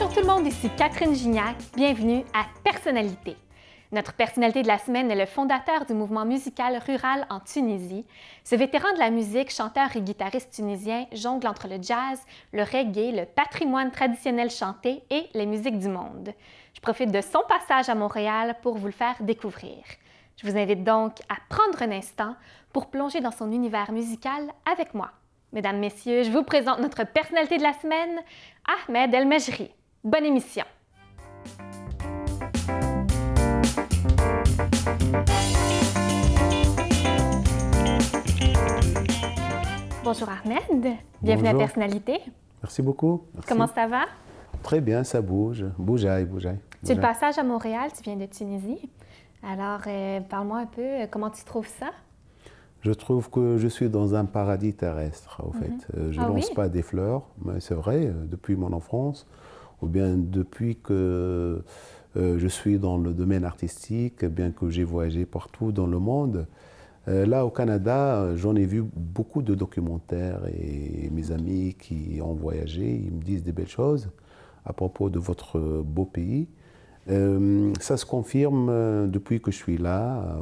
Bonjour tout le monde, ici Catherine Gignac. Bienvenue à Personnalité. Notre personnalité de la semaine est le fondateur du mouvement musical rural en Tunisie. Ce vétéran de la musique, chanteur et guitariste tunisien, jongle entre le jazz, le reggae, le patrimoine traditionnel chanté et les musiques du monde. Je profite de son passage à Montréal pour vous le faire découvrir. Je vous invite donc à prendre un instant pour plonger dans son univers musical avec moi. Mesdames, Messieurs, je vous présente notre personnalité de la semaine, Ahmed El Mejri. Bonne émission! Bonjour Ahmed, bienvenue à Personnalité. Merci beaucoup. Merci. Comment ça va? Très bien, ça bouge. Bougeaille. Tu es de passage à Montréal, tu viens de Tunisie. Alors, parle-moi un peu, comment tu trouves ça? Je trouve que je suis dans un paradis terrestre, au fait. Je ne lance pas des fleurs, mais c'est vrai, depuis mon enfance, ou bien depuis que je suis dans le domaine artistique, bien que j'ai voyagé partout dans le monde. Là, au Canada, j'en ai vu beaucoup de documentaires et mes amis qui ont voyagé, ils me disent des belles choses à propos de votre beau pays. Ça se confirme depuis que je suis là.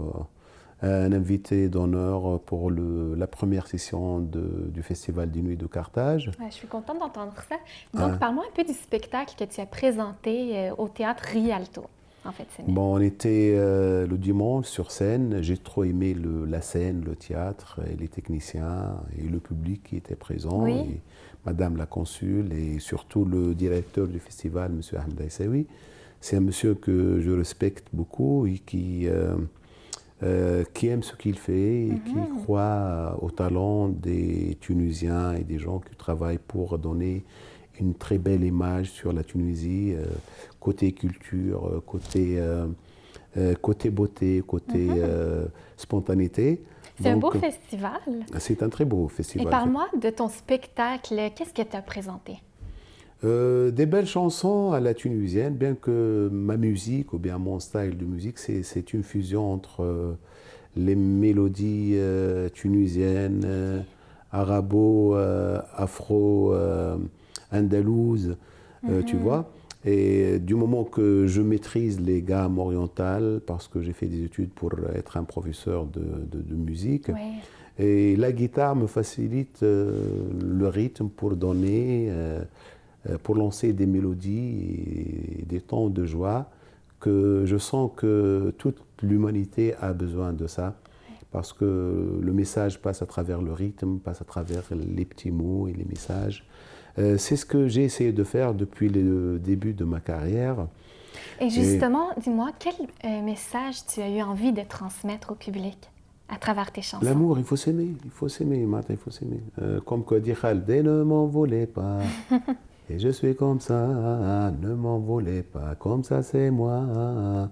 Un invité d'honneur pour la première session du Festival des Nuits de Carthage. Ouais, je suis contente d'entendre ça. Donc, parle-moi un peu du spectacle que tu as présenté au Théâtre Rialto, en fait. Bon, on était le dimanche sur scène. J'ai trop aimé la scène, le théâtre, et les techniciens et le public qui était présent, et Madame la consul et surtout le directeur du festival, M. Ahmed Aissaoui. C'est un monsieur que je respecte beaucoup et qui aime ce qu'il fait et qui croit au talent des Tunisiens et des gens qui travaillent pour donner une très belle image sur la Tunisie, côté culture, côté beauté, côté spontanéité. C'est un beau festival. C'est un très beau festival. Et parle-moi de ton spectacle. Qu'est-ce que tu as présenté? Des belles chansons à la tunisienne, bien que ma musique ou bien mon style de musique, c'est une fusion entre les mélodies tunisiennes, arabo, afro, andalouses, tu vois. Et du moment que je maîtrise les gammes orientales, parce que j'ai fait des études pour être un professeur de musique, et la guitare me facilite le rythme pour donner... pour lancer des mélodies et des tons de joie que je sens que toute l'humanité a besoin de ça, parce que le message passe à travers le rythme, passe à travers les petits mots et les messages. C'est ce que j'ai essayé de faire depuis le début de ma carrière. Et justement, dis-moi, quel message tu as eu envie de transmettre au public à travers tes chansons? L'amour, il faut s'aimer, Martha, il faut s'aimer. Comme que dit Khaldé, ne m'en volez pas. Et je suis comme ça, ne m'en volez pas, comme ça c'est moi.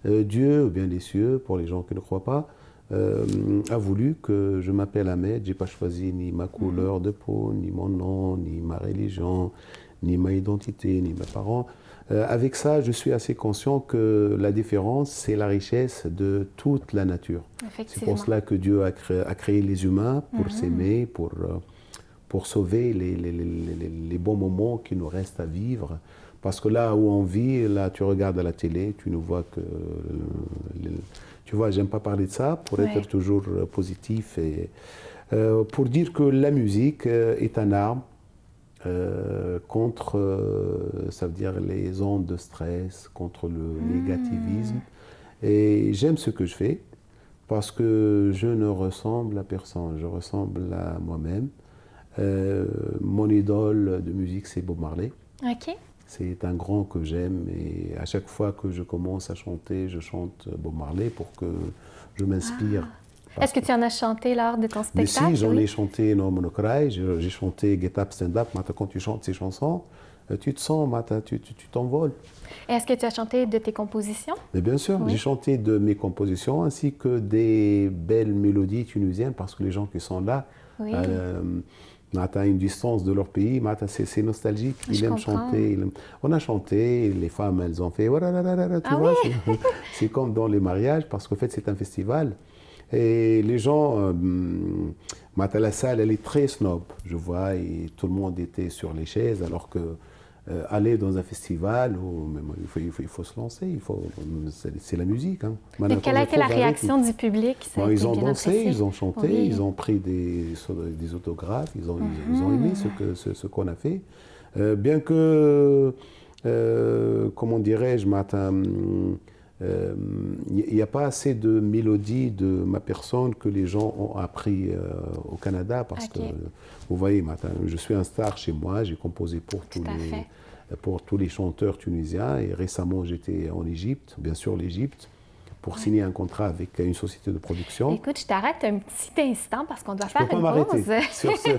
Dieu, ou bien les cieux, pour les gens qui ne croient pas, a voulu que je m'appelle Ahmed. Je n'ai pas choisi ni ma couleur de peau, ni mon nom, ni ma religion, ni ma identité, ni mes parents. Avec ça, je suis assez conscient que la différence, c'est la richesse de toute la nature. C'est pour cela que Dieu a créé les humains pour s'aimer, pour sauver les bons moments qui nous restent à vivre. Parce que là où on vit, là tu regardes à la télé, tu ne vois que... tu vois, j'aime pas parler de ça, pour être toujours positif. Et, pour dire que la musique est un arme contre, ça veut dire les ondes de stress, contre le négativisme. Et j'aime ce que je fais, parce que je ne ressemble à personne, je ressemble à moi-même. Mon idole de musique, c'est Bob Marley. C'est un grand que j'aime et à chaque fois que je commence à chanter, je chante Bob Marley pour que je m'inspire. Est-ce que tu en as chanté lors de ton spectacle? Mais si, j'en ai chanté No Monocry, j'ai chanté Get Up, Stand Up. Maintenant, quand tu chantes ces chansons, tu te sens, tu t'envoles. Est-ce que tu as chanté de tes compositions? Mais bien sûr, j'ai chanté de mes compositions ainsi que des belles mélodies tunisiennes parce que les gens qui sont là, à une distance de leur pays, c'est nostalgique, ils aiment chanter. On a chanté, les femmes, elles ont fait... Tu vois, c'est comme dans les mariages, parce qu'en fait, c'est un festival. Et les gens, la salle, elle est très snob, je vois, et tout le monde était sur les chaises, alors que aller dans un festival, il faut se lancer, c'est la musique. Hein. Et quelle a été la réaction du public? Ils ont dansé, ils ont chanté, oui. Ils ont pris des autographes, ils ont aimé ce qu'on a fait. Bien que, comment dirais-je, il n'y a pas assez de mélodie de ma personne que les gens ont appris au Canada parce que, vous voyez, je suis un star chez moi, j'ai composé pour tous les chanteurs tunisiens et récemment j'étais en Égypte, bien sûr l'Égypte, pour signer un contrat avec une société de production. Écoute, je t'arrête un petit instant parce qu'on doit faire une pause. Sur ce.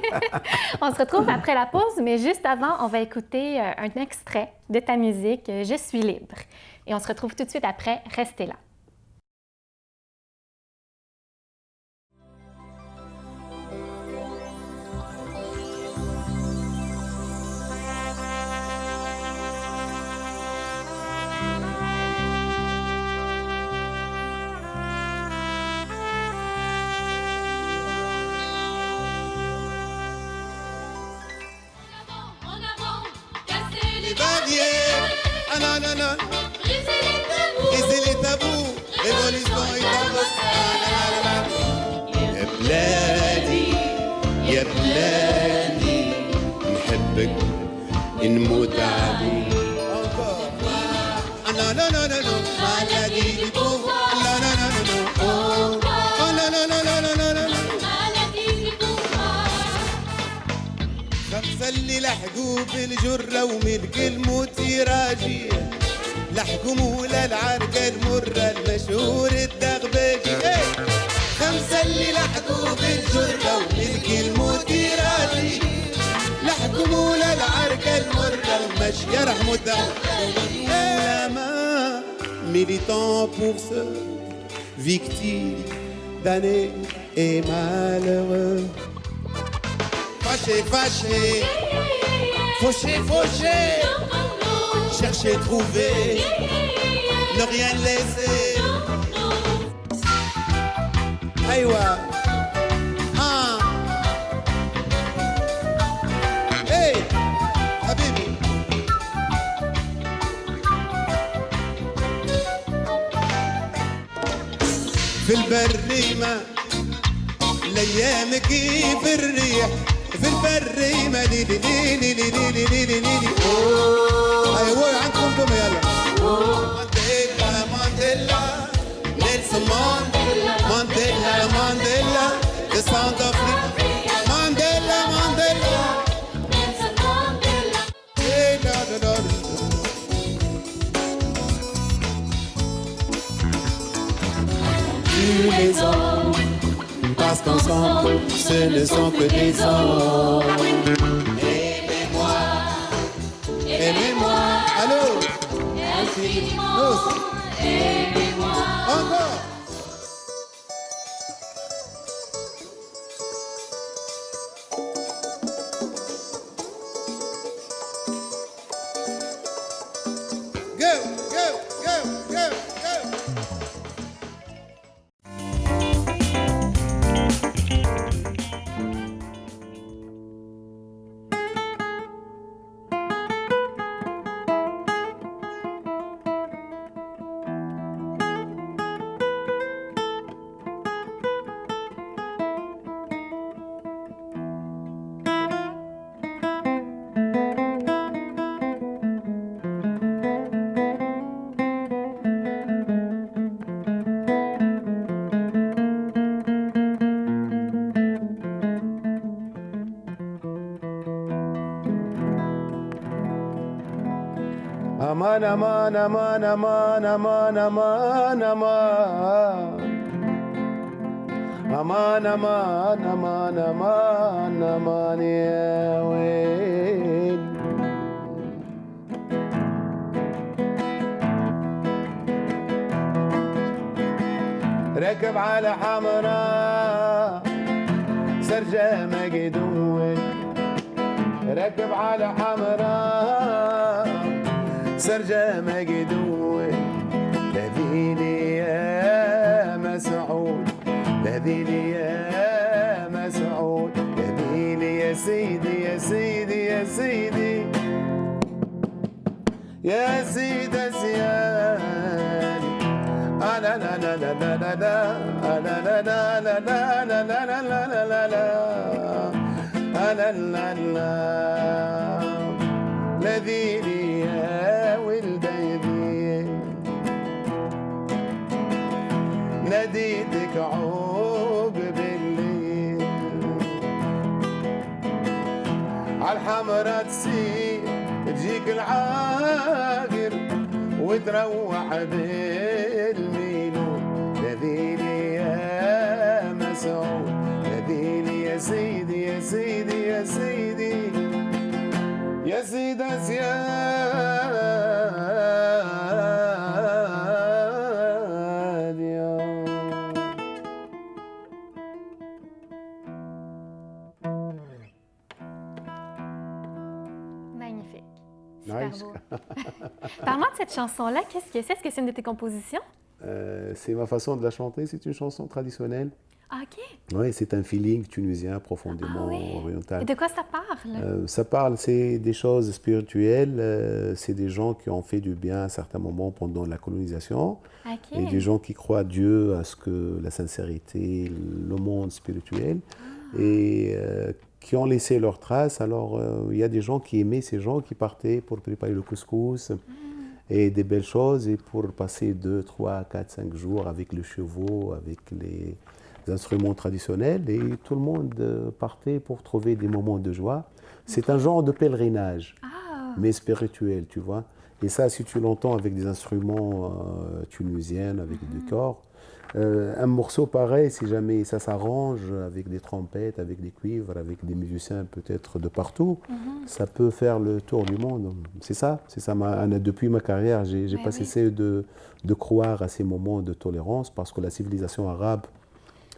On se retrouve après la pause, mais juste avant, on va écouter un extrait de ta musique, Je suis libre. Et on se retrouve tout de suite après. Restez là. Briser les tabous, révolution et يا بلادي نحبك نموت عليك لا لا لا لا maladie du pouvoir لا لا لا لا لا لا لا لا لا لا maladie du pouvoir خمسة اللي لحقوا بالجرة وملك الموت يراجي لحقوا مولا العركة المرة المشهور الدغباجي خمسة اللي لحقوا بالجرة وملك الموت يراجي لحقوا مولا العركة المرة المشية رحمة الدغباجي militant pour ceux victimes d'années et malheureux fâché, fâché fauché, fauché chercher, trouver ne rien laisser Aïwa Hey Habibi في البريمة الأيام كيف الريح في البريمة ليلي ليلي ليلي ليلي ليلي أيوة عندكم دم يلا مانديلا مانديلا نيلسون مانديلا مانديلا the sound of Mandela Mandela Nelson Mandela hey da da da les hommes, parce qu'ensemble, ce ne sont que des hommes. Aimez-moi, aimez-moi, allô, infiniment, aimez-moi. Encore. Go, go, go, go, go. Aman, aman, aman, aman, aman, aman, aman. Aman, aman, aman, aman, aman, يا ويل. ركب على حمراء سرجة مقدول ركب على حمراء سرجة مقدول لذيني يا مسعود لذيني يا مسعود لذيني يا سيدي يا سيدي يا سيدي يا سيدة زيادي لا لا لا لا لا لا لا لا لا لا لا لا لا لا لا لا لا لا لذيذي يا ولدي ناديتك عوب بالليل عالحمرا تسير تجيك العاقر وتروح بالميلود ناديني يا مسعود ناديني يا سيدي يا سيدي يا سيدي يا سيدة زياد يا Magnifique. Super Nice. beau. Parle-moi de cette chanson-là. Qu'est-ce que c'est? Est-ce que c'est une de tes compositions? C'est ma façon de la chanter, c'est une chanson traditionnelle. Ah, OK. Oui, c'est un feeling tunisien profondément Ah oui. oriental. Et de quoi ça parle? Ça parle, c'est des choses spirituelles, c'est des gens qui ont fait du bien à un certain moment pendant la colonisation, OK. et des gens qui croient à Dieu, à ce que la sincérité, le monde spirituel, et qui ont laissé leurs traces. Alors, il y a des gens qui aimaient ces gens, qui partaient pour préparer le couscous et des belles choses, et pour passer 2, 3, 4, 5 jours avec les chevaux, avec les instruments traditionnels, et tout le monde partait pour trouver des moments de joie. C'est un genre de pèlerinage, mais spirituel, tu vois. Et ça, si tu l'entends avec des instruments tunisiens, avec des corps, un morceau pareil, si jamais ça s'arrange avec des trompettes, avec des cuivres, avec des musiciens peut-être de partout, ça peut faire le tour du monde. C'est ça. Depuis ma carrière, j'ai pas cessé de croire à ces moments de tolérance, parce que la civilisation arabe,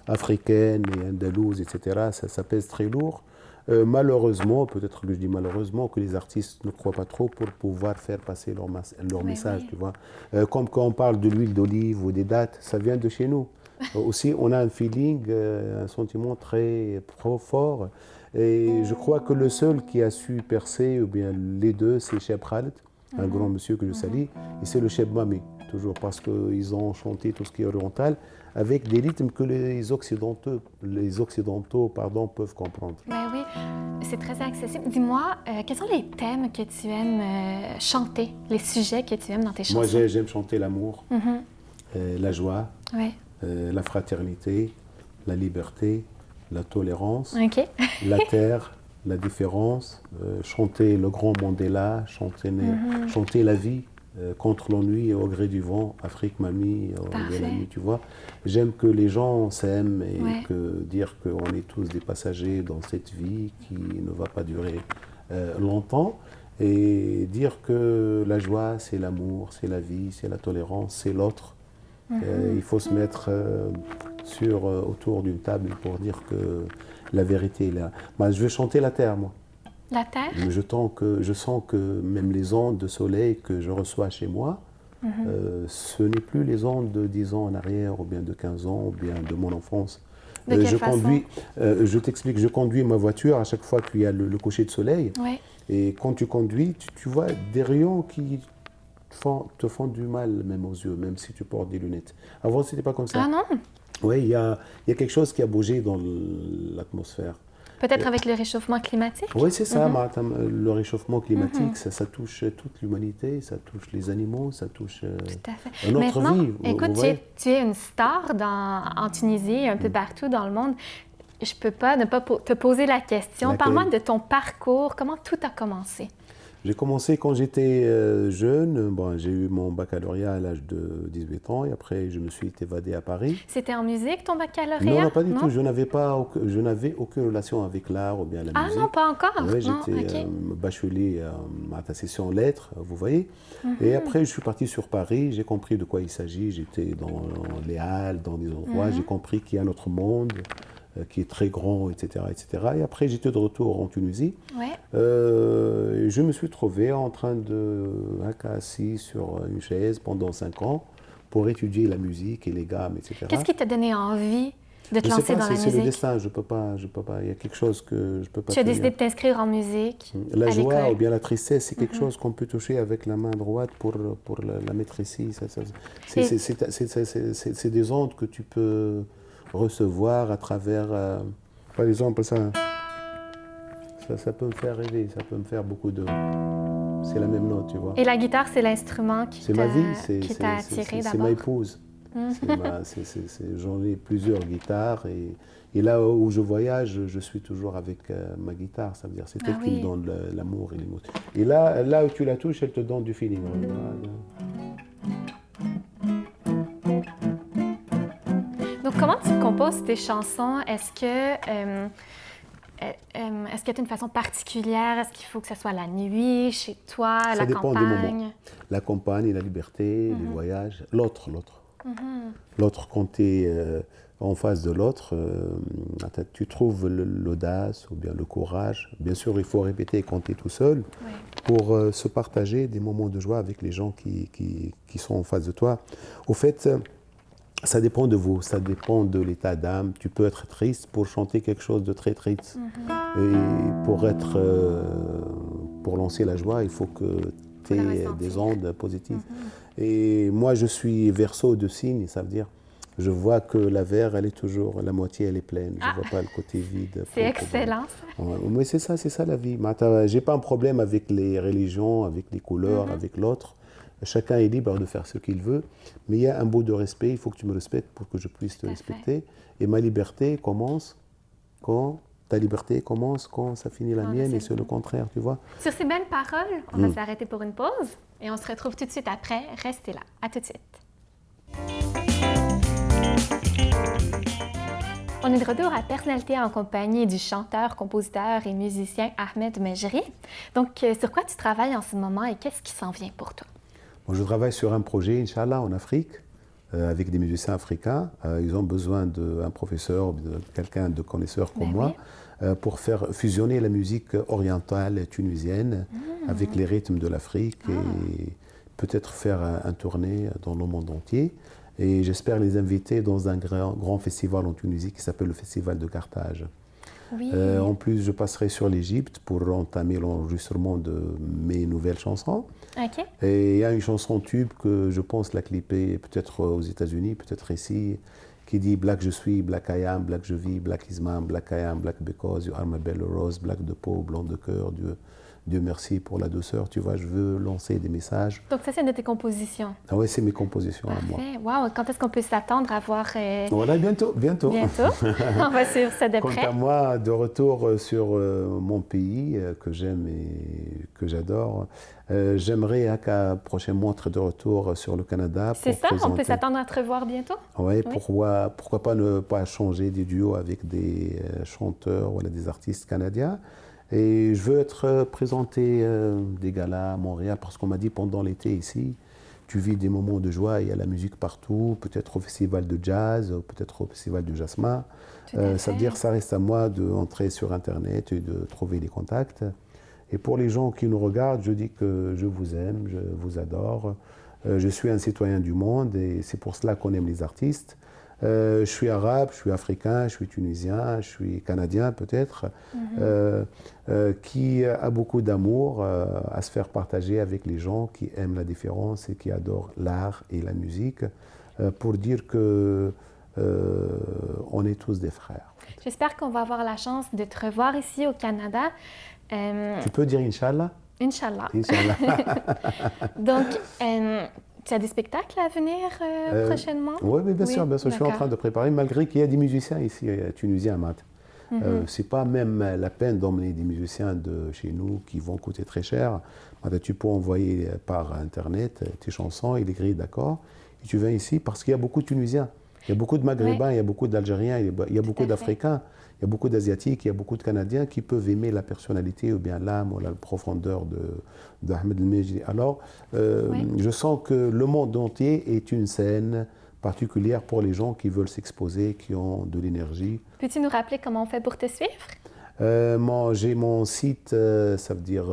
africaine et andalouse, etc., ça pèse très lourd. Malheureusement, peut-être que je dis malheureusement, que les artistes ne croient pas trop pour pouvoir faire passer leur message, tu vois. Comme quand on parle de l'huile d'olive ou des dattes, ça vient de chez nous. Aussi, on a un feeling, un sentiment très fort. Et je crois que le seul qui a su percer, ou bien les deux, c'est Cheb Khaled, un grand monsieur que je salue, et c'est le Cheb Mami, toujours, parce qu'ils ont chanté tout ce qui est oriental, avec des rythmes que les Occidentaux peuvent comprendre. Ben oui, c'est très accessible. Dis-moi, quels sont les thèmes que tu aimes chanter, les sujets que tu aimes dans tes chansons? Moi, j'aime chanter l'amour, la joie, Ouais. la fraternité, la liberté, la tolérance, OK. la terre, la différence, chanter le grand Mandela, chanter la vie, contre l'ennui et au gré du vent, Afrique mamie, au gré de la nuit, tu vois. J'aime que les gens s'aiment, et que dire qu'on est tous des passagers dans cette vie qui ne va pas durer longtemps, et dire que la joie, c'est l'amour, c'est la vie, c'est la tolérance, c'est l'autre. Il faut se mettre autour d'une table pour dire que la vérité est là. Moi, je veux chanter la terre, moi. La terre? Je sens que même les ondes de soleil que je reçois chez moi, ce n'est plus les ondes de 10 ans en arrière, ou bien de 15 ans, ou bien de mon enfance. De quelle façon? Je t'explique, je conduis ma voiture à chaque fois qu'il y a le coucher de soleil. Ouais. Et quand tu conduis, tu vois des rayons qui te font du mal, même aux yeux, même si tu portes des lunettes. Avant, ce n'était pas comme ça. Ah non? Oui, il y a quelque chose qui a bougé dans l'atmosphère. Peut-être avec le réchauffement climatique? Oui, c'est ça, le réchauffement climatique, ça touche toute l'humanité, ça touche les animaux, ça touche Tout à fait. notre Maintenant, vie. écoute, tu es une star en Tunisie, un peu partout dans le monde. Je ne peux pas ne pas te poser la question. Laquelle? Parle-moi de ton parcours. Comment tout a commencé? J'ai commencé quand j'étais jeune. Bon, j'ai eu mon baccalauréat à l'âge de 18 ans, et après je me suis évadé à Paris. C'était en musique, ton baccalauréat? Non, pas du tout. Je n'avais aucune relation avec l'art ou bien la musique. Ah non, pas encore? Oui, Non, j'étais OK. bachelier à session lettres, vous voyez. Et après, je suis parti sur Paris, j'ai compris de quoi il s'agit. J'étais dans les halles, dans des endroits, j'ai compris qu'il y a un autre monde qui est très grand, etc., etc. Et après, j'étais de retour en Tunisie. Ouais. Je me suis trouvé en train assis sur une chaise pendant 5 ans pour étudier la musique et les gammes, etc. Qu'est-ce qui t'a donné envie de te Je sais lancer pas, dans la c'est le musique? destin, je peux pas. Il y a quelque chose que je peux pas Tu as tenir. décidé de t'inscrire en musique La à joie l'école. ou bien la tristesse, c'est quelque chose qu'on peut toucher avec la main droite pour la mettre ici. Et- C'est des ondes que tu peux recevoir à travers, par exemple, ça peut me faire rêver, ça peut me faire beaucoup de... C'est la même note, tu vois. Et la guitare, c'est l'instrument qui C'est ma vie, qui t'a attiré c'est ma d'abord? épouse. J'en ai plusieurs guitares et là où je voyage, je suis toujours avec ma guitare. Ça veut dire c'est elle Ah qui me oui. donne l'amour et l'émotion. Et là où tu la touches, elle te donne du feeling. Donc, comment tu composes tes chansons? Est-ce que tu as une façon particulière? Est-ce qu'il faut que ce soit la nuit, chez toi, Ça la dépend du campagne? moment. La campagne, la liberté, les voyages. L'autre. L'autre, quand tu es en face de l'autre, tu trouves l'audace ou bien le courage. Bien sûr, il faut répéter quand tu es tout seul Oui. pour se partager des moments de joie avec les gens qui sont en face de toi. Au fait, ça dépend de vous, ça dépend de l'état d'âme. Tu peux être triste pour chanter quelque chose de très triste. Et pour lancer la joie, il faut que tu la aies ressentir. des ondes positives. Et moi, je suis Verseau de signe, ça veut dire, je vois que la verre, elle est toujours, la moitié, elle est pleine. Je ne vois pas le côté vide. C'est excellent, ça. Ouais, mais c'est ça la vie. J'ai pas un problème avec les religions, avec les couleurs, avec l'autre. Chacun est libre de faire ce qu'il veut, mais il y a un bout de respect, il faut que tu me respectes pour que je puisse te respecter. Et ma liberté commence quand ta liberté commence, quand ça finit la mienne, et c'est le contraire, tu vois. Sur ces belles paroles, on va s'arrêter pour une pause et on se retrouve tout de suite après. Restez là. À tout de suite. On est de retour à Personnalité en compagnie du chanteur, compositeur et musicien Ahmed Mejri. Donc, sur quoi tu travailles en ce moment et qu'est-ce qui s'en vient pour toi? Moi, je travaille sur un projet, Inch'Allah, en Afrique, avec des musiciens africains. Ils ont besoin d'un professeur, de quelqu'un de connaisseur comme moi, pour faire fusionner la musique orientale tunisienne avec les rythmes de l'Afrique et peut-être faire un tournée dans le monde entier. Et j'espère les inviter dans un grand festival en Tunisie qui s'appelle le Festival de Carthage. Oui. En plus, je passerai sur l'Égypte pour entamer l'enregistrement de mes nouvelles chansons. OK. Et il y a une chanson tube que je pense la clipper peut-être aux États-Unis, peut-être ici, qui dit Black je suis, Black I am, Black je vis, Black is man, Black I am, Black because you are my belle rose, Black de peau, blanc de cœur, Dieu merci pour la douceur. Tu vois, je veux lancer des messages. Donc ça, c'est une de tes compositions. Ah ouais, c'est mes compositions à moi. Parfait. Wow. Quand est-ce qu'on peut s'attendre à voir... Voilà, bientôt. Bientôt. On va suivre ça de Quant près. à moi, de retour sur mon pays que j'aime et que j'adore, j'aimerais prochainement être de retour sur le Canada. C'est ça? Présenter. On peut s'attendre à te revoir bientôt? Ouais, Oui. pourquoi pas ne pas changer des duos avec des chanteurs ou des artistes canadiens. Et je veux être présenté des galas à Montréal parce qu'on m'a dit pendant l'été ici, tu vis des moments de joie, il y a la musique partout, peut-être au festival de jazz, peut-être au festival du Jasmin. Ça veut dire que ça reste à moi d'entrer sur Internet et de trouver des contacts. Et pour les gens qui nous regardent, je dis que je vous aime, je vous adore. Je suis un citoyen du monde et c'est pour cela qu'on aime les artistes. Je suis arabe, je suis africain, je suis tunisien, je suis canadien peut-être, qui a beaucoup d'amour à se faire partager avec les gens qui aiment la différence et qui adorent l'art et la musique, pour dire que on est tous des frères. J'espère qu'on va avoir la chance de te revoir ici au Canada. Tu peux dire Inch'Allah? Inch'Allah. Inch'Allah. Donc, tu as des spectacles à venir prochainement? Oui, bien sûr, je suis en d'accord. train de préparer, malgré qu'il y a des musiciens ici, tunisiens, Matt. C'est pas même la peine d'emmener des musiciens de chez nous qui vont coûter très cher. Tu peux envoyer par Internet tes chansons et les grilles d'accords. Et tu viens ici parce qu'il y a beaucoup de Tunisiens. Il y a beaucoup de Maghrébins, il y a beaucoup d'Algériens, il y a beaucoup d'Africains, il y a beaucoup d'Asiatiques, il y a beaucoup de Canadiens qui peuvent aimer la personnalité ou bien l'âme ou la profondeur d'Ahmed Mejri. Alors, je sens que le monde entier est une scène particulière pour les gens qui veulent s'exposer, qui ont de l'énergie. Peux-tu nous rappeler comment on fait pour te suivre? J'ai mon site, ça veut dire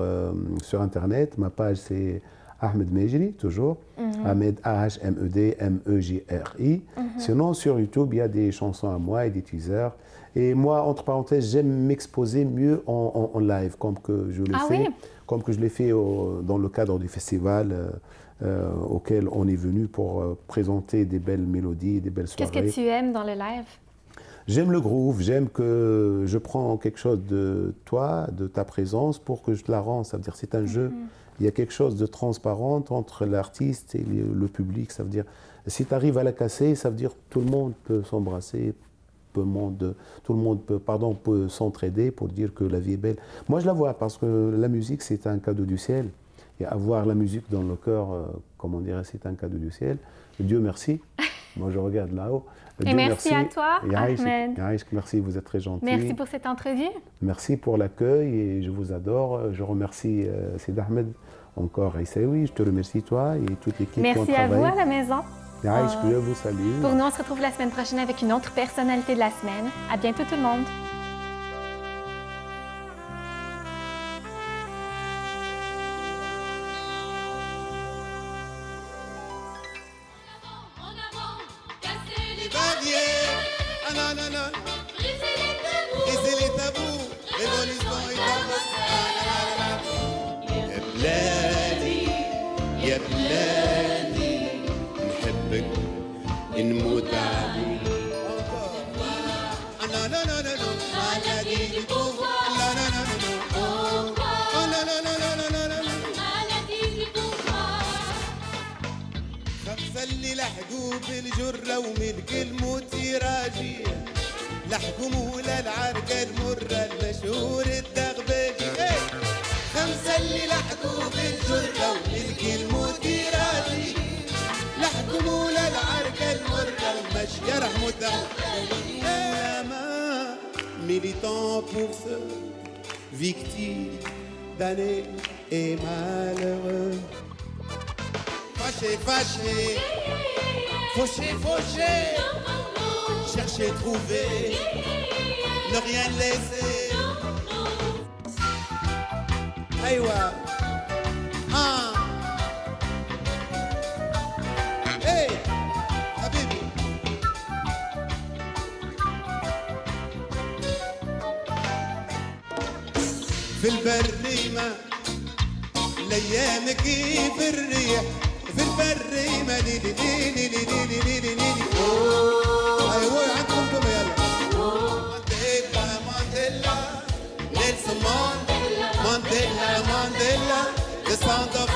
sur Internet. Ma page, c'est Ahmed Mejri, toujours. Ahmed, A-H-M-E-D, M-E-J-R-I. Sinon, sur YouTube, il y a des chansons à moi et des teasers. Et moi, entre parenthèses, j'aime m'exposer mieux en live, comme que je le fais, oui. comme que je l'ai fait dans le cadre du festival auquel on est venu pour présenter des belles mélodies, des belles soirées. Qu'est-ce que tu aimes dans le live? J'aime le groove, j'aime que je prends quelque chose de toi, de ta présence, pour que je te la rende. Ça veut dire c'est un jeu. Il y a quelque chose de transparent entre l'artiste et le public. Ça veut dire, si tu arrives à la casser, ça veut dire tout le monde peut s'embrasser, tout le monde peut s'entraider pour dire que la vie est belle. Moi, je la vois parce que la musique, c'est un cadeau du ciel. Et avoir la musique dans le cœur, comme on dirait, c'est un cadeau du ciel. Dieu merci. Moi, je regarde là-haut. Et merci à toi, Ahmed. Merci, vous êtes très gentil. Merci pour cette entrevue. Merci pour l'accueil et je vous adore. Je remercie Sid Ahmed, encore Aïssaoui. Je te remercie toi et toute l'équipe qui ont travaillé. Merci à vous à la maison. Je vous salue. Pour nous, on se retrouve la semaine prochaine avec une autre personnalité de la semaine. À bientôt tout le monde. Briser les tabous, révolution et يا بلادي نحبك نموت عليك لا لا لا لا maladie du pouvoir لا لا لا لا لا لا لا لا لا maladie du pouvoir خمسة اللي لحقوا بالجرة وملك الموت يراجيه لحقوا مولا العركة المرة المشهور الدغباجي خمسة اللي لحقوا بالجرة وملك الموت يراجي لحقوا مولا العركة المرة المشية رحمة militant pour ceux victimes d'années et malheureux fâché, fâché fauché, fauché chercher, trouver ne rien laisser أيوة hey حبيبي في البريمة الأيام كيف الريح في البريمة ليلي ليلي ليلي ليلي ليلي أيوة عندكم كم يلا مانديلا مانديلا نيلسون Mandela, Mandela, the sound of